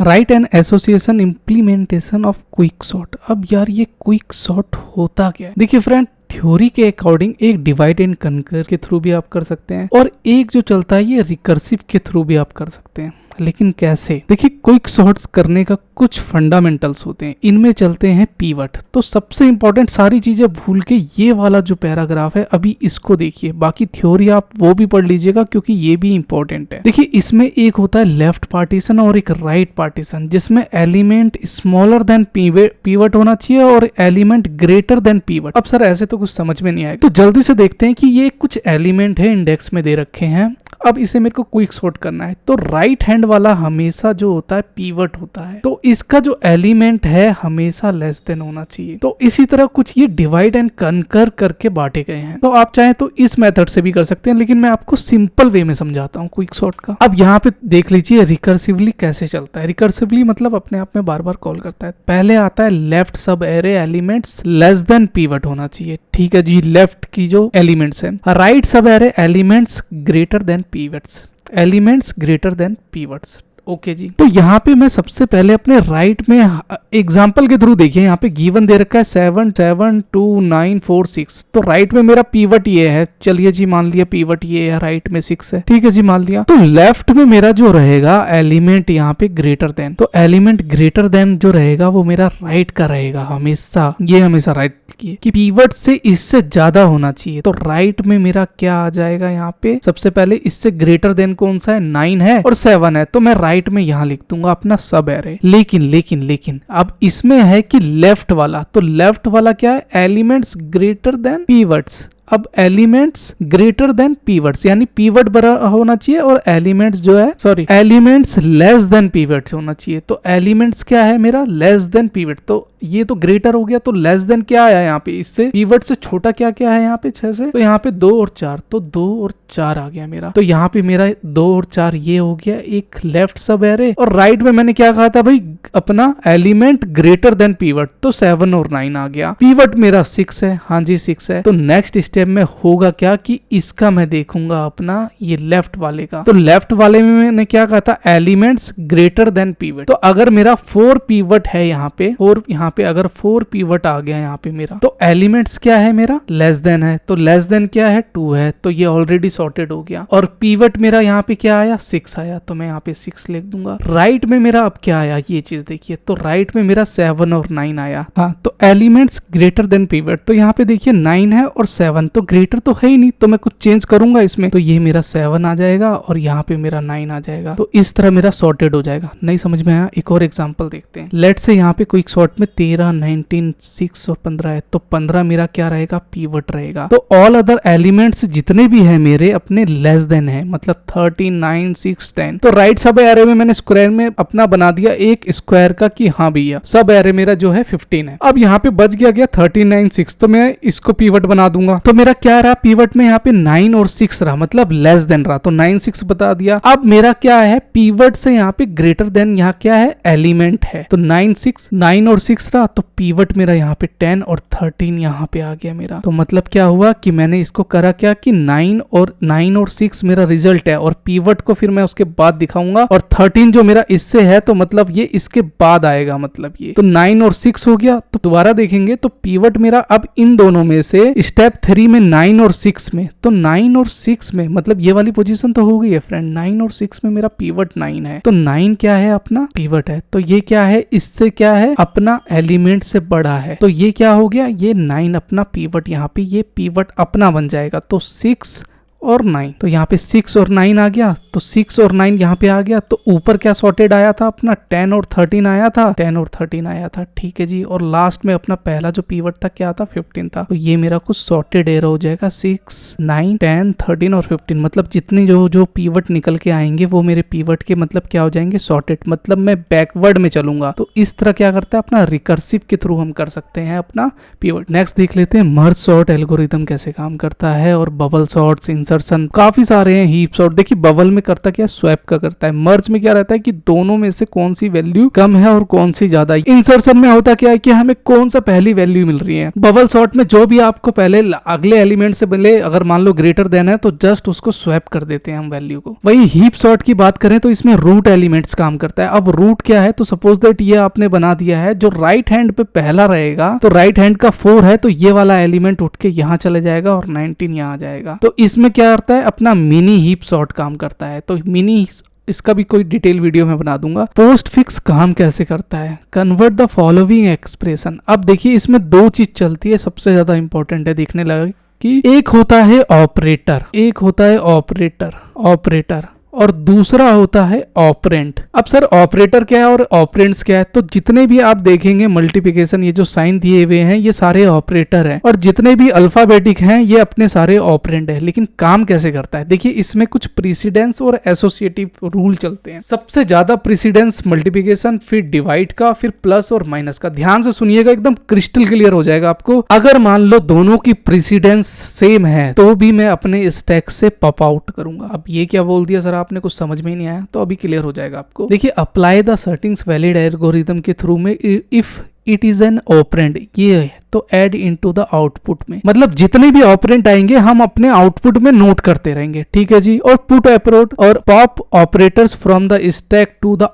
Right and association implementation of quick sort. अब यार ये क्विक सॉर्ट होता क्या है? देखिए फ्रेंड, थ्योरी के अकॉर्डिंग एक डिवाइड एंड कनकर के थ्रू भी आप कर सकते हैं और एक जो चलता है ये रिकर्सिव के थ्रू भी आप कर सकते हैं। लेकिन कैसे? देखिए क्विक सॉर्ट्स करने का कुछ फंडामेंटल्स होते हैं, इनमें चलते हैं पीवट। तो सबसे इंपॉर्टेंट सारी चीजें भूल के ये वाला जो पैराग्राफ है अभी इसको देखिए, बाकी थ्योरी आप वो भी पढ़ लीजिएगा क्योंकि ये भी इंपॉर्टेंट है। देखिए इसमें एक होता है लेफ्ट पार्टीशन और एक राइट पार्टीशन, जिसमें एलिमेंट स्मॉलर देन पीवट होना चाहिए और एलिमेंट ग्रेटर देन पीवट। अब सर ऐसे तो कुछ समझ में नहीं आएगा, तो जल्दी से देखते हैं कि ये कुछ एलिमेंट है इंडेक्स में दे रखे हैं, अब इसे मेरे को क्विक सॉर्ट करना है। तो राइट हैंड वाला हमेशा जो होता है पीवट होता है, तो इसका जो एलिमेंट है हमेशा लेस देन होना चाहिए। तो इसी तरह कुछ ये डिवाइड एंड कनकर करके बांटे गए हैं। तो आप चाहे तो इस मेथड से भी कर सकते हैं, लेकिन मैं आपको सिंपल वे में समझाता हूँ क्विक सॉर्ट का। अब यहाँ पे देख लीजिए रिकर्सिवली कैसे चलता है। रिकर्सिवली मतलब अपने आप में बार बार कॉल करता है। पहले आता है लेफ्ट सब array elements less than pivot होना चाहिए, ठीक है जी, लेफ्ट की जो एलिमेंट्स है। राइट सब array elements greater than pivots, elements greater than pivots, okay ji. तो यहाँ पे मैं सबसे पहले अपने राइट में एग्जांपल के थ्रू देखिए, यहाँ पे गिवन दे रखा है 7 7 2 9 4 6। तो राइट में मेरा पीवट ये है, चलिए जी मान लिया पीवट ये है, राइट में 6 है, ठीक है जी मान लिया। तो लेफ्ट में मेरा जो रहेगा एलिमेंट यहाँ पे ग्रेटर देन, तो एलिमेंट ग्रेटर देन जो रहेगा वो मेरा राइट का रहेगा हमेशा, ये हमेशा राइट की कि पीवट से इससे ज्यादा होना चाहिए। तो राइट में मेरा क्या आ जाएगा यहाँ पे, सबसे पहले इससे ग्रेटर देन कौन सा है, 9 है और 7 है, तो मैं राइट में यहाँ लिख दूंगा अपना सब एरे। लेकिन अब इसमें है कि लेफ्ट वाला, तो लेफ्ट वाला क्या है, एलिमेंट्स ग्रेटर देन पीवट्स। अब एलिमेंट्स ग्रेटर देन पीवट्स यानी पीवट बड़ा होना चाहिए और एलिमेंट्स जो है एलिमेंट्स लेस देन पीवट्स होना चाहिए। तो एलिमेंट्स क्या है मेरा, लेस देन पीवट, तो ये तो ग्रेटर हो गया, तो लेस देन क्या आया यहाँ पे, इससे पीवट से छोटा क्या क्या है यहाँ पे 6 से, तो यहाँ पे 2 और 4, तो 2 और 4 आ गया मेरा। तो यहाँ पे मेरा 2 और 4 ये हो गया एक लेफ्ट सब एरे। और राइट में मैंने क्या कहा था भाई, अपना एलिमेंट ग्रेटर देन पीवट, तो 7 और 9 आ गया। पीवट मेरा 6 है, हाँ जी 6 है। तो नेक्स्ट स्टेप में होगा क्या कि इसका मैं देखूंगा अपना ये लेफ्ट वाले का। तो लेफ्ट वाले में मैंने क्या कहा था, एलिमेंट्स ग्रेटर देन पीवट। तो अगर मेरा 4 पीवट है यहाँ पे, और यहाँ पे अगर 4 पीवट आ गया यहाँ पे मेरा, तो एलिमेंट्स क्या है मेरा, लेस देन है, तो लेस देन क्या है 2 है, तो ये ऑलरेडी सॉर्टेड हो गया। और पीवट मेरा यहाँ पे क्या आया, 6 आया, तो मैं यहाँ पे 6 लिख दूंगा। राइट में मेरा अब क्या आया, ये चीज देखिए, तो राइट में मेरा 7 और 9 आया, हाँ, तो एलिमेंट्स ग्रेटर देन पीवट, तो यहाँ पे देखिए 9 है और 7, तो ग्रेटर तो है ही नहीं, तो मैं कुछ चेंज करूंगा इसमें, तो ये मेरा 7 आ जाएगा और यहाँ पे मेरा 9 आ जाएगा। तो इस तरह मेरा सॉर्टेड हो जाएगा। नहीं समझ में आया, एक और एग्जांपल देखते हैं। लेट से यहाँ पे क्विक सॉर्ट में 13 19 6 और 15 है, तो 15 मेरा क्या रहेगा, पीवट रहेगा। तो ऑल अदर एलिमेंट्स जितने भी है मेरे अपने लेस देन है, मतलब 13 9 6 10। तो राइट सब एरे में मैंने स्क्वायर में अपना बना दिया एक स्क्वायर का कि हाँ भैया सब एरे मेरा जो है 15 है। अब यहाँ पे बच गया 13 9 6, तो मैं इसको पीवट बना दूंगा। तो मेरा क्या रहा पीवट में, यहाँ पे 9 और 6 रहा, मतलब लेस देन रहा, तो 9 6 बता दिया। अब मेरा क्या है, पीवट से यहाँ पे ग्रेटर देन, यहाँ क्या है, एलिमेंट है, तो 9 और 6 रहा, तो पीवट मेरा यहाँ पे 10 और 13 यहाँ पे आ गया मेरा। तो मतलब क्या हुआ कि मैंने इसको करा क्या कि 9 और 6 मेरा रिजल्ट है, और पीवट को फिर मैं उसके बाद दिखाऊंगा, और 13 जो मेरा इससे है, तो मतलब ये इसके बाद आएगा, मतलब ये तो 9 और 6 हो गया। तो दोबारा देखेंगे तो पीवट मेरा अब इन दोनों में से स्टेप 3 में 9 और 6 में, तो 9 और 6 में मतलब ये वाली पोजीशन तो हो गई है फ्रेंड, 9 और 6 में मेरा पीवट 9 है, तो 9 क्या है, अपना पीवट है, तो ये क्या है, इससे क्या है, अपना एलिमेंट से बड़ा है, तो ये क्या हो गया, ये 9 अपना पीवट, यहाँ पे ये पीवट अपना बन जाएगा। तो 6 और 9, तो यहाँ पे 6 और 9 आ गया, तो 6 और 9 यहाँ पे आ गया। तो ऊपर क्या सॉर्टेड आया था अपना, 10 और 13 आया था, 10 और 13 आया था, ठीक है जी। और लास्ट में अपना पहला जो पीवट था क्या था, 15 था। तो ये मेरा कुछ सॉर्टेड एरर हो जाएगा, 6 9 10 13 और 15, मतलब जितने जो पीवट निकल के आएंगे वो मेरे पीवट के मतलब क्या हो जाएंगे, सॉर्टेड, मतलब मैं बैकवर्ड में चलूंगा। तो इस तरह क्या करता है, अपना रिकर्सिव के थ्रू हम कर सकते हैं अपना पीवट। नेक्स्ट देख लेते हैं मर्ज सॉर्ट एल्गोरिथम कैसे काम करता है, और बबल सॉर्ट्स, इंसर्शन, काफी सारे हैं, हीप सॉर्ट। देखिए बबल में करता क्या, स्वैप का करता है। मर्ज में क्या रहता है कि दोनों में से कौन सी वैल्यू कम है और कौन सी ज्यादा है। इंसर्शन में होता क्या है कि हमें कौन सा पहली वैल्यू मिल रही है। बबल सॉर्ट में जो भी आपको पहले अगले एलिमेंट से मिले, अगर मान लो ग्रेटर देन है तो जस्ट उसको स्वैप कर देते हैं हम वैल्यू को। वही हीप सॉर्ट की बात करें तो इसमें रूट एलिमेंट्स काम करता है। अब रूट क्या है, तो सपोज दैट ये आपने बना दिया है, जो राइट हैंड पे पहला रहेगा तो राइट हैंड का 4 है, तो ये वाला एलिमेंट उठ के यहाँ चले जाएगा और 19 यहाँ आ जाएगा। तो इसमें क्या करता है, अपना मिनी हीप सॉर्ट काम करता है। तो मिनी, इसका भी कोई डिटेल वीडियो में बना दूंगा। पोस्ट फिक्स काम कैसे करता है, कन्वर्ट द फॉलोइंग एक्सप्रेशन। अब देखिए इसमें दो चीज चलती है, सबसे ज्यादा इंपॉर्टेंट है देखने लगा कि एक होता है ऑपरेटर, एक होता है ऑपरेटर और दूसरा होता है ऑपरेंट। अब सर ऑपरेटर क्या है और ऑपरेंट्स क्या है, तो जितने भी आप देखेंगे मल्टीप्लिकेशन, ये जो साइन दिए हुए हैं ये सारे ऑपरेटर हैं, और जितने भी अल्फाबेटिक हैं ये अपने सारे ऑपरेंट है। लेकिन काम कैसे करता है, देखिए इसमें कुछ प्रीसिडेंस और एसोसिएटिव रूल चलते हैं। सबसे ज्यादा प्रीसिडेंस मल्टीप्लिकेशन, फिर डिवाइड का, फिर प्लस और माइनस का। ध्यान से सुनिएगा, एकदम क्रिस्टल क्लियर हो जाएगा आपको। अगर मान लो दोनों की प्रीसिडेंस सेम है तो भी मैं अपने स्टैक से पॉप आउट करूंगा। अब ये क्या बोल दिया सर आपने, कुछ समझ में ही नहीं आया, तो अभी क्लियर हो जाएगा आपको। देखिए apply the settings valid algorithm के थ्रू में if it is an operand, ये है तो ऐड इनटू द आउटपुट में, मतलब जितने भी ऑपरेंट आएंगे हम अपने आउटपुट में नोट करते रहेंगे, ठीक है जी। और पुट ऑपरेट और pop operators from the stack to the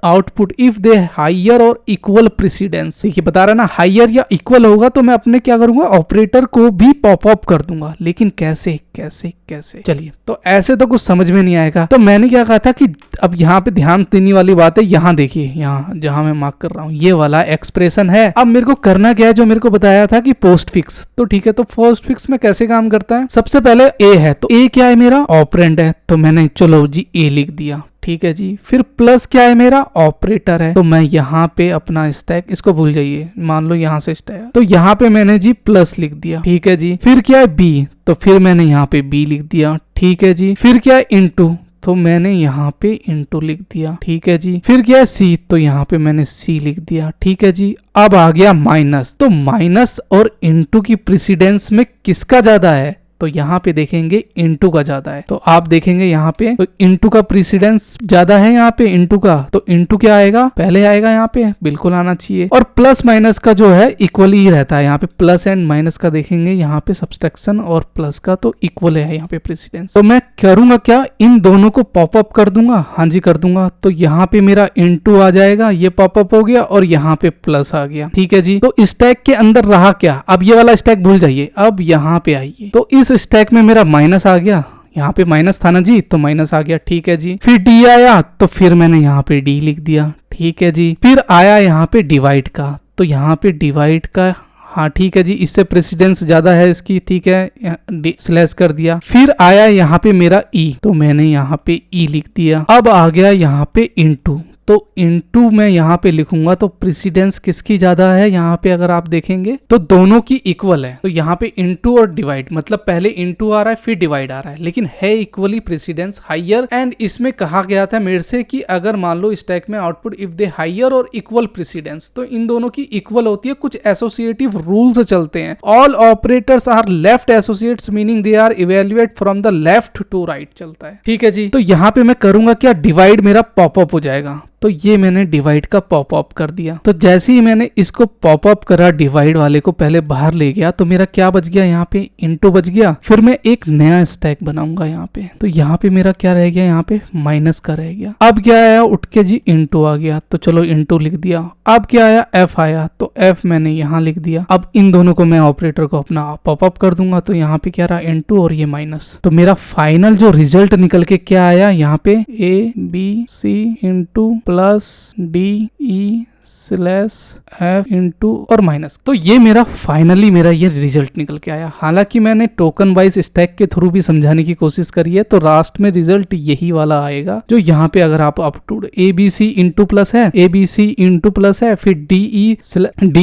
output if they higher or equal precedence. देखिए बता रहा ना, हायर या इक्वल होगा तो मैं अपने क्या करूंगा, ऑपरेटर को भी पॉप अप कर दूंगा। लेकिन कैसे कैसे कैसे, चलिए तो ऐसे तो कुछ समझ में नहीं आएगा। तो मैंने क्या कहा था कि अब यहाँ पे ध्यान देने वाली बात है, यहाँ देखिए, यहाँ जहां मैं मार्क कर रहा हूँ ये वाला एक्सप्रेशन है। अब मेरे को करना क्या है, जो मेरे को बताया था कि पोस्ट फिक्स, तो ठीक है। तो पोस्ट फिक्स में कैसे काम करता है, सबसे पहले ए है, तो ए क्या है मेरा, ऑपरेंड है, तो मैंने चलो जी ए लिख दिया, ठीक है जी। फिर प्लस क्या है मेरा, ऑपरेटर है, तो मैं यहाँ पे अपना स्टैक, इसको भूल जाइए, मान लो यहाँ से स्टैक, तो यहाँ पे मैंने जी प्लस लिख दिया, ठीक है जी। फिर क्या है बी, तो फिर मैंने यहाँ पे बी लिख दिया, ठीक है जी। फिर क्या है इनटू, तो मैंने यहाँ पे इनटू लिख दिया, ठीक है जी। फिर क्या है सी, तो यहाँ पे मैंने सी लिख दिया, ठीक है जी। अब आ गया माइनस, तो माइनस और इनटू की प्रेसिडेंस में किसका ज्यादा है, तो यहाँ पे देखेंगे इनटू का ज्यादा है। तो आप देखेंगे यहाँ पे तो इनटू का प्रेसिडेंस ज्यादा है, यहाँ पे इनटू का, तो इनटू क्या आएगा, पहले आएगा, यहाँ पे बिल्कुल आना चाहिए। और प्लस माइनस का जो है इक्वल ही रहता है, यहाँ पे प्लस एंड माइनस का देखेंगे, यहाँ पे सब्सट्रैक्शन और प्लस का तो इक्वल है यहाँ पे प्रेसिडेंस। तो मैं करूंगा क्या, इन दोनों को पॉप अप कर दूंगा, हाँ जी कर दूंगा। तो यहाँ पे मेरा इनटू आ जाएगा, ये पॉप अप हो गया, और यहाँ पे प्लस आ गया, ठीक है जी। तो स्टैक के अंदर रहा क्या, अब ये वाला स्टैक भूल जाइए, अब यहाँ पे आइए, तो इस स्टैक में मेरा माइनस आ गया, यहाँ पे माइनस था ना जी, तो माइनस आ गया, ठीक है जी। फिर डी आया, तो फिर मैंने यहाँ पे डी लिख दिया, ठीक है जी। फिर आया यहाँ पे डिवाइड का, तो यहाँ पे डिवाइड का, हाँ ठीक है जी, इससे प्रेसिडेंस ज्यादा है इसकी, ठीक है, स्लैश कर दिया। फिर आया यहाँ पे मेरा ई, तो मैंने यहाँ पे ई लिख दिया। अब आ गया यहाँ पे इनटू, तो इनटू मैं यहाँ पे लिखूंगा, तो प्रेसिडेंस किसकी ज्यादा है, यहाँ पे अगर आप देखेंगे तो दोनों की इक्वल है। तो यहाँ पे इनटू और डिवाइड, मतलब पहले इनटू आ रहा है फिर डिवाइड आ रहा है, लेकिन है इक्वली प्रेसिडेंस हायर। एंड इसमें कहा गया था मेरे से कि अगर मान लो स्टैक में output if they higher or equal precedence, तो इन दोनों की इक्वल होती है। कुछ एसोसिएटिव रूल्स चलते हैं, all operators are left associates, meaning they are evaluate from the left to right चलता है, ठीक है जी। तो यहाँ पे मैं करूंगा क्या, डिवाइड मेरा पॉप अप हो जाएगा, तो ये मैंने डिवाइड का पॉप अप कर दिया। तो जैसे ही मैंने इसको पॉप अप करा, डिवाइड वाले को पहले बाहर ले गया, तो मेरा क्या बच गया, यहाँ पे इनटू बच गया। फिर मैं एक नया स्टैक बनाऊंगा यहाँ पे, तो यहाँ पे मेरा क्या रह गया, यहाँ पे माइनस का रह गया। अब क्या आया, उठ के जी इनटू आ गया, तो चलो इनटू लिख दिया। अब क्या आया, एफ आया, तो एफ मैंने यहाँ लिख दिया। अब इन दोनों को मैं ऑपरेटर को अपना पॉप अप कर दूंगा, तो यहाँ पे क्या रहा, इनटू और ये माइनस। तो मेरा फाइनल जो रिजल्ट निकल के क्या आया, यहाँ पे A B C into plus D E slash F into और माइनस। तो ये मेरा फाइनली मेरा ये रिजल्ट निकल के आया। हालांकि मैंने टोकन वाइज स्टैक के थ्रू भी समझाने की कोशिश करी है, तो लास्ट में रिजल्ट यही वाला आएगा, जो यहाँ पे अगर आप up to A B C into plus है, A B C into plus है, फिर डी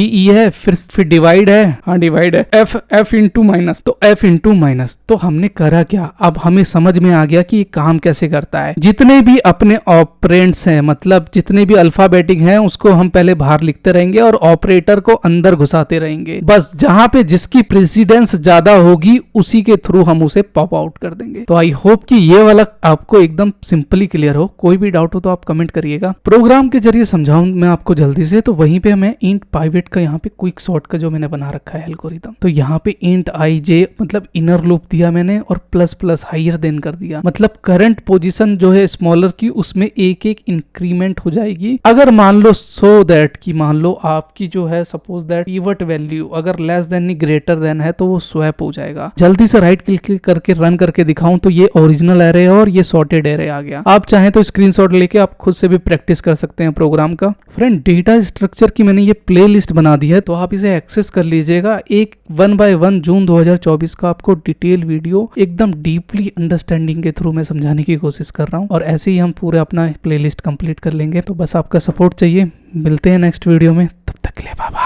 ई है, फिर डिवाइड है, हाँ डिवाइड है, एफ इंटू माइनस, तो एफ इंटू माइनस। तो हमने करा क्या, अब हमें समझ में आ गया कि ये काम कैसे करता है। जितने भी अपने ऑपरेंड्स हैं, मतलब जितने भी अल्फाबेटिक हैं, उसको हम पहले बाहर लिखते रहेंगे और ऑपरेटर को अंदर घुसाते रहेंगे। बस जहां पे जिसकी प्रेसिडेंस ज्यादा होगी उसी के थ्रू हम उसे पॉप आउट कर देंगे। तो आई होप कि ये वाला आपको एकदम सिंपली क्लियर हो। कोई भी डाउट हो तो आप कमेंट करिएगा। प्रोग्राम के जरिए समझाऊं मैं आपको जल्दी से। तो वहीं पे मैं इंट पाइवेट का यहाँ पे क्विक सॉर्ट का जो मैंने बना रखा है एल्गोरिथम, तो यहाँ पे इंट आई जे मतलब इनर लूप दिया मैंने और प्लस प्लस हायर देन कर दिया। मतलब करंट पोजीशन जो है स्मॉलर की उसमें एक एक इंक्रीमेंट हो जाएगी। अगर मान लो सो दैट कि मान लो आपकी जो है सपोज दैट कीवर्ड वैल्यू अगर लेस देन नहीं ग्रेटर देन है तो वो स्वैप हो जाएगा। जल्दी से राइट क्लिक करके रन करके दिखाऊं तो ये ओरिजिनल एरे है और ये सॉर्टेड एरे आ गया। आप चाहें तो स्क्रीनशॉट लेके आप खुद से भी प्रैक्टिस कर सकते हैं प्रोग्राम का। फ्रेंड डेटा स्ट्रक्चर की मैंने ये प्लेलिस्ट बना दी है तो आप इसे एक्सेस कर लीजिएगा। एक 1 by 1 जून 2024 का आपको डिटेल वीडियो एकदम डीपली अंडरस्टैंडिंग के थ्रू मैं समझाने की कोशिश कर रहा हूँ और ऐसे ही हम पूरे अपना प्लेलिस्ट कंप्लीट कर लेंगे। तो बस आपका सपोर्ट चाहिए। मिलते हैं नेक्स्ट वीडियो में, तब तक के लिए बाय बाय।